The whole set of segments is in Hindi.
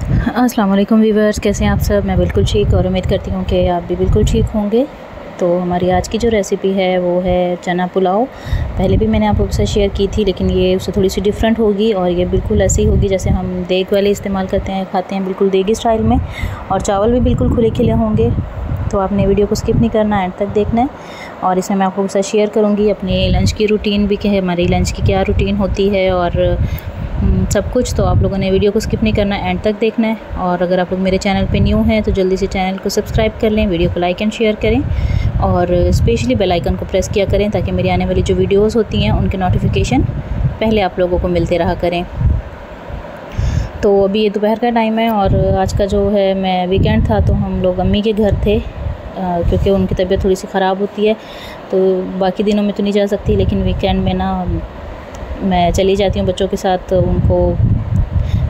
अस्सलाम वालेकुम व्यूअर्स, कैसे हैं आप सब। मैं बिल्कुल ठीक और उम्मीद करती हूँ कि आप भी बिल्कुल ठीक होंगे। तो हमारी आज की जो रेसिपी है वो है चना पुलाव। पहले भी मैंने आप लोगों से शेयर की थी, लेकिन ये उससे थोड़ी सी डिफरेंट होगी और ये बिल्कुल ऐसी होगी जैसे हम देग वाले इस्तेमाल करते हैं, खाते हैं, बिल्कुल देगी स्टाइल में। और चावल भी बिल्कुल खुले खिले होंगे। तो आपने वीडियो को स्किप नहीं करना, एंड तक देखना है। और इसमें मैं आप लोगों से शेयर करूँगी अपनी लंच की रूटीन भी, कि हमारी लंच की क्या रूटीन होती है और सब कुछ। तो आप लोगों ने वीडियो को स्किप नहीं करना, एंड तक देखना है। और अगर आप लोग मेरे चैनल पे न्यू हैं तो जल्दी से चैनल को सब्सक्राइब कर लें, वीडियो को लाइक एंड शेयर करें और स्पेशली बेल आइकन को प्रेस किया करें ताकि मेरी आने वाली जो वीडियोस होती हैं उनके नोटिफिकेशन पहले आप लोगों को मिलते रहा करें। तो अभी ये दोपहर का टाइम है और आज का जो है मैं वीकेंड था, तो हम लोग अम्मी के घर थे क्योंकि उनकी तबीयत थोड़ी सी ख़राब होती है। तो बाकी दिनों में तो नहीं जा सकती, लेकिन वीकेंड में ना मैं चली जाती हूँ बच्चों के साथ। उनको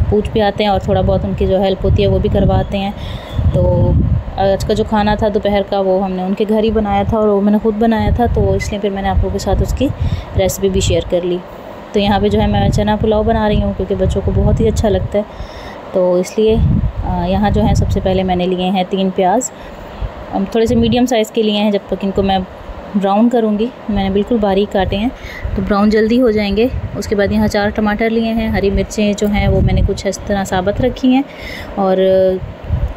पूछ भी आते हैं और थोड़ा बहुत उनकी जो हेल्प होती है वो भी करवाते हैं। तो आज का जो खाना था दोपहर का वो हमने उनके घर ही बनाया था और वो मैंने ख़ुद बनाया था, तो इसलिए फिर मैंने आप लोगों के साथ उसकी रेसिपी भी शेयर कर ली। तो यहाँ पे जो है मैं चना पुलाव बना रही हूँ क्योंकि बच्चों को बहुत ही अच्छा लगता है, तो इसलिए यहाँ जो है सबसे पहले मैंने लिए हैं 3 प्याज। थोड़े से मीडियम साइज़ के लिए हैं, जब तक इनको मैं ब्राउन करूँगी। मैंने बिल्कुल बारीक काटे हैं तो ब्राउन जल्दी हो जाएंगे। उसके बाद यहाँ 4 टमाटर लिए हैं। हरी मिर्चें जो हैं वो मैंने कुछ इस तरह साबुत रखी हैं और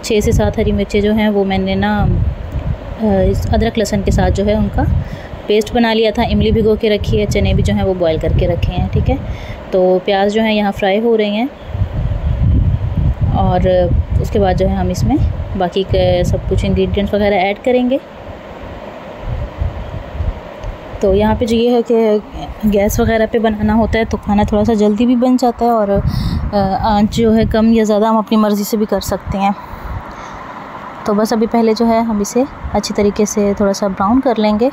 6 से 7 हरी मिर्चें जो हैं वो मैंने ना अदरक लहसुन के साथ जो है उनका पेस्ट बना लिया था। इमली भिगो के रखी है, चने भी जो हैं वो बॉयल करके रखे हैं। ठीक है, तो प्याज जो है यहाँ फ्राई हो रही हैं और उसके बाद जो है हम इसमें बाकी के सब कुछ इंग्रेडिएंट्स वगैरह ऐड करेंगे। तो यहाँ पे जो ये है कि गैस वगैरह पे बनाना होता है तो खाना थोड़ा सा जल्दी भी बन जाता है और आंच जो है कम या ज़्यादा हम अपनी मर्ज़ी से भी कर सकते हैं। तो बस अभी पहले जो है हम इसे अच्छी तरीके से थोड़ा सा ब्राउन कर लेंगे,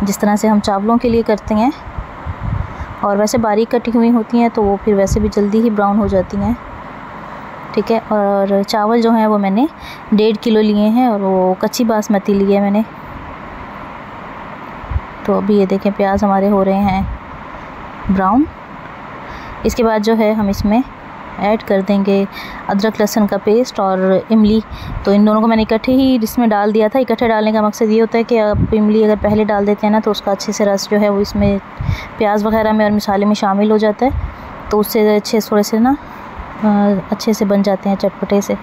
जिस तरह से हम चावलों के लिए करते हैं। और वैसे बारीक कटी हुई होती हैं तो वो फिर वैसे भी जल्दी ही ब्राउन हो जाती हैं। ठीक है, और चावल जो हैं वो मैंने 1.5 किलो लिए हैं और वो कच्ची बासमती ली है मैंने। तो अभी ये देखें प्याज हमारे हो रहे हैं ब्राउन। इसके बाद जो है हम इसमें ऐड कर देंगे अदरक लहसुन का पेस्ट और इमली। तो इन दोनों को मैंने इकट्ठे ही इसमें डाल दिया था। इकट्ठे डालने का मकसद ये होता है कि आप इमली अगर पहले डाल देते हैं ना तो उसका अच्छे से रस जो है वो इसमें प्याज वगैरह में और मसाले में शामिल हो जाता है, तो उससे अच्छे थोड़े से ना अच्छे से बन जाते हैं चटपटे से।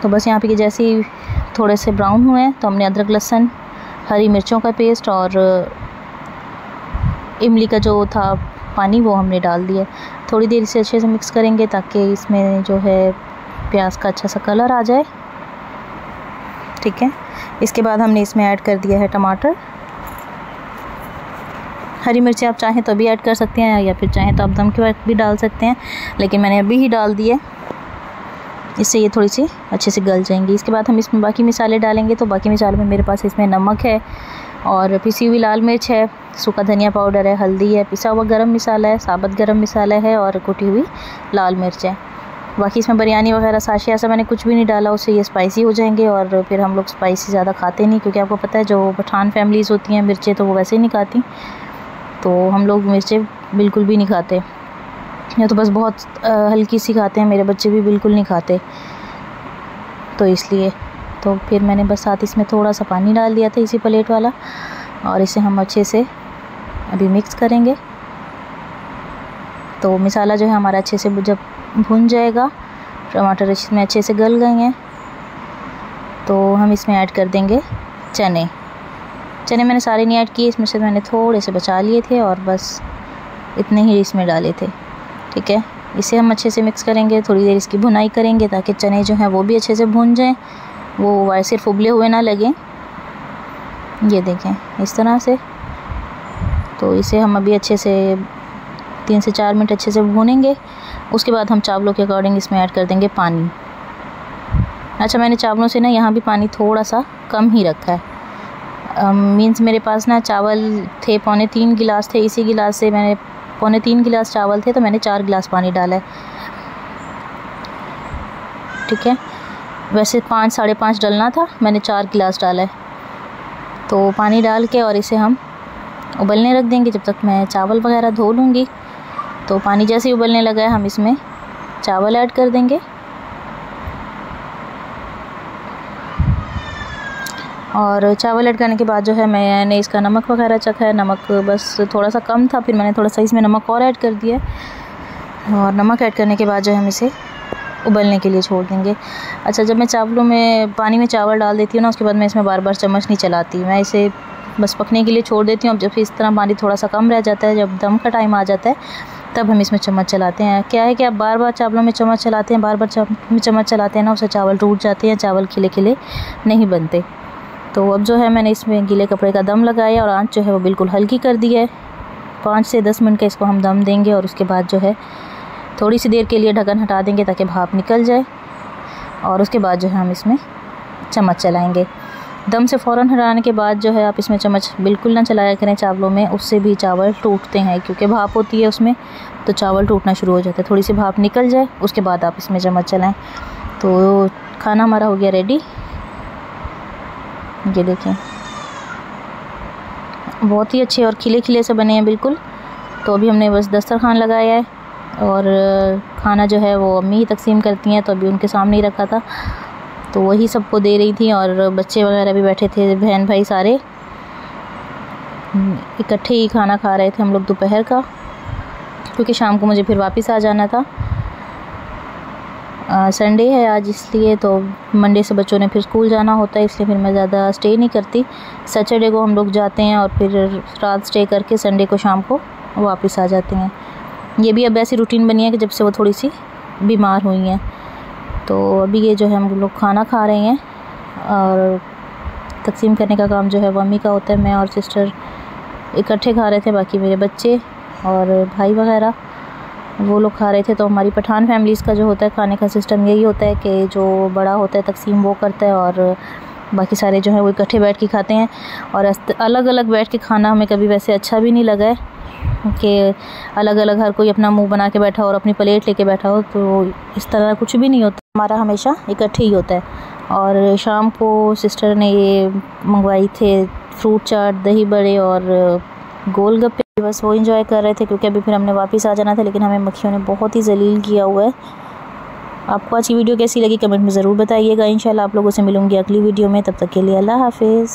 तो बस यहाँ पे कि जैसे ही थोड़े से ब्राउन हुए हैं तो हमने अदरक लहसुन, हरी मिर्चों का पेस्ट और इमली का जो था पानी वो हमने डाल दिया। थोड़ी देर इसे अच्छे से मिक्स करेंगे ताकि इसमें जो है प्याज का अच्छा सा कलर आ जाए। ठीक है, इसके बाद हमने इसमें ऐड कर दिया है टमाटर। हरी मिर्ची आप चाहें तो अभी ऐड कर सकते हैं या फिर चाहें तो आप दम के वक्त भी डाल सकते हैं, लेकिन मैंने अभी ही डाल दिए, इससे ये थोड़ी सी अच्छे से गल जाएंगी। इसके बाद हम इसमें बाकी मसाले डालेंगे। तो बाकी मसाले में मेरे पास इसमें नमक है और पिसी हुई लाल मिर्च है, सूखा धनिया पाउडर है, हल्दी है, पिसा हुआ गरम मसाला है, साबुत गरम मसाला है और कुटी हुई लाल मिर्च है। बाकी इसमें बिरयानी वगैरह साशे ऐसा मैंने कुछ भी नहीं डाला, उससे ये स्पाइसी हो जाएंगे और फिर हम लोग स्पाइसी ज़्यादा खाते नहीं, क्योंकि आपको पता है जो पठान फैमिलीज़ होती हैं मिर्चें तो वो वैसे ही नहीं खाती, तो हम लोग मिर्चें बिल्कुल भी नहीं खाते, या तो बस बहुत हल्की सी खाते हैं। मेरे बच्चे भी बिल्कुल नहीं खाते, तो इसलिए तो फिर मैंने बस साथ इसमें थोड़ा सा पानी डाल दिया था इसी प्लेट वाला, और इसे हम अच्छे से अभी मिक्स करेंगे। तो मसाला जो है हमारा अच्छे से जब भुन जाएगा, टमाटर इसमें अच्छे से गल गए हैं, तो हम इसमें ऐड कर देंगे चने। चने मैंने सारे नहीं ऐड किए, इसमें से मैंने थोड़े से बचा लिए थे और बस इतने ही इसमें डाले थे। ठीक है, इसे हम अच्छे से मिक्स करेंगे, थोड़ी देर इसकी भुनाई करेंगे ताकि चने जो हैं वो भी अच्छे से भुन जाएं, वो सिर्फ उबले हुए ना लगें। ये देखें इस तरह से। तो इसे हम अभी अच्छे से 3 से 4 मिनट अच्छे से भूनेंगे। उसके बाद हम चावलों के अकॉर्डिंग इसमें ऐड कर देंगे पानी। अच्छा, मैंने चावलों से ना यहाँ भी पानी थोड़ा सा कम ही रखा है। मीन्स मेरे पास ना चावल थे 3.25 गिलास थे, इसी गिलास से मैंने 3.25 गिलास चावल थे तो मैंने 4 गिलास पानी डाला है। ठीक है, वैसे 5 साढ़े 5 डलना था, मैंने 4 गिलास डाला है। तो पानी डाल के और इसे हम उबलने रख देंगे जब तक मैं चावल वगैरह धो लूँगी। तो पानी जैसे ही उबलने लगा है हम इसमें चावल ऐड कर देंगे और चावल ऐड करने के बाद जो है मैंने इसका नमक वगैरह चखा है। नमक बस थोड़ा सा कम था, फिर मैंने थोड़ा सा इसमें नमक और ऐड कर दिया और नमक ऐड करने के बाद जो है हम इसे उबलने के लिए छोड़ देंगे। अच्छा, जब मैं चावलों में पानी में चावल डाल देती हूँ ना, उसके बाद मैं इसमें बार बार चम्मच नहीं चलाती, मैं इसे बस पकने के लिए छोड़ देती हूँ। अब जब इस तरह पानी थोड़ा सा कम रह जाता है, जब दम का टाइम आ जाता है, तब हम इसमें चम्मच चलाते हैं। क्या है कि आप बार बार चावलों में चम्मच चलाते हैं, बार बार चम्मच चलाते हैं ना, उससे चावल टूट जाते हैं, चावल खिले खिले नहीं बनते। तो अब जो है मैंने इसमें गीले कपड़े का दम लगाया और आंच जो है वो बिल्कुल हल्की कर दी है। 5 से 10 मिनट का इसको हम दम देंगे और उसके बाद जो है थोड़ी सी देर के लिए ढक्कन हटा देंगे ताकि भाप निकल जाए और उसके बाद जो है हम इसमें चम्मच चलाएंगे। दम से फ़ौरन हटाने के बाद जो है आप इसमें चम्मच बिल्कुल ना चलाया करें चावलों में, उससे भी चावल टूटते हैं, क्योंकि भाप होती है उसमें, तो चावल टूटना शुरू हो जाता है। थोड़ी सी भाप निकल जाए उसके बाद आप इसमें चम्मच चलाएं। तो खाना हमारा हो गया रेडी। ये देखें, बहुत ही अच्छे और खिले खिले से बने हैं बिल्कुल। तो अभी हमने बस दस्तरखान लगाया है और खाना जो है वो अम्मी ही तकसीम करती हैं, तो अभी उनके सामने ही रखा था, तो वही सबको दे रही थी और बच्चे वगैरह भी बैठे थे, बहन भाई सारे इकट्ठे ही खाना खा रहे थे हम लोग दोपहर का, क्योंकि शाम को मुझे फिर वापस आ जाना था। संडे है आज, इसलिए तो मंडे से बच्चों ने फिर स्कूल जाना होता है, इसलिए फिर मैं ज़्यादा स्टे नहीं करती। सैटरडे को हम लोग जाते हैं और फिर रात स्टे करके संडे को शाम को वापस आ जाते हैं। ये भी अब ऐसी रूटीन बनी है कि जब से वो थोड़ी सी बीमार हुई हैं। तो अभी ये जो है हम लोग खाना खा रहे हैं और तकसीम करने का काम जो है वो अम्मी का होता है। मैं और सिस्टर इकट्ठे खा रहे थे, बाकी मेरे बच्चे और भाई वगैरह वो लोग खा रहे थे। तो हमारी पठान फैमिलीज़ का जो होता है खाने का सिस्टम यही होता है कि जो बड़ा होता है तकसीम वो करता है और बाकी सारे जो है वो इकट्ठे बैठ के खाते हैं। और अलग अलग बैठ के खाना हमें कभी वैसे अच्छा भी नहीं लगा है कि अलग अलग हर कोई अपना मुंह बना के बैठा हो और अपनी प्लेट लेके बैठा हो, तो इस तरह कुछ भी नहीं होता, हमारा हमेशा इकट्ठे ही होता है। और शाम को सिस्टर ने ये मंगवाई थे फ्रूट चाट, दही बड़े और गोलगप्पे, बस वो एंजॉय कर रहे थे, क्योंकि अभी फिर हमने वापस आ जाना था, लेकिन हमें मक्खियों ने बहुत ही जलील किया हुआ है। आपको आज की वीडियो कैसी लगी कमेंट में ज़रूर बताइएगा। इंशाल्लाह आप लोगों से मिलूंगी अगली वीडियो में, तब तक के लिए अल्लाह हाफिज़।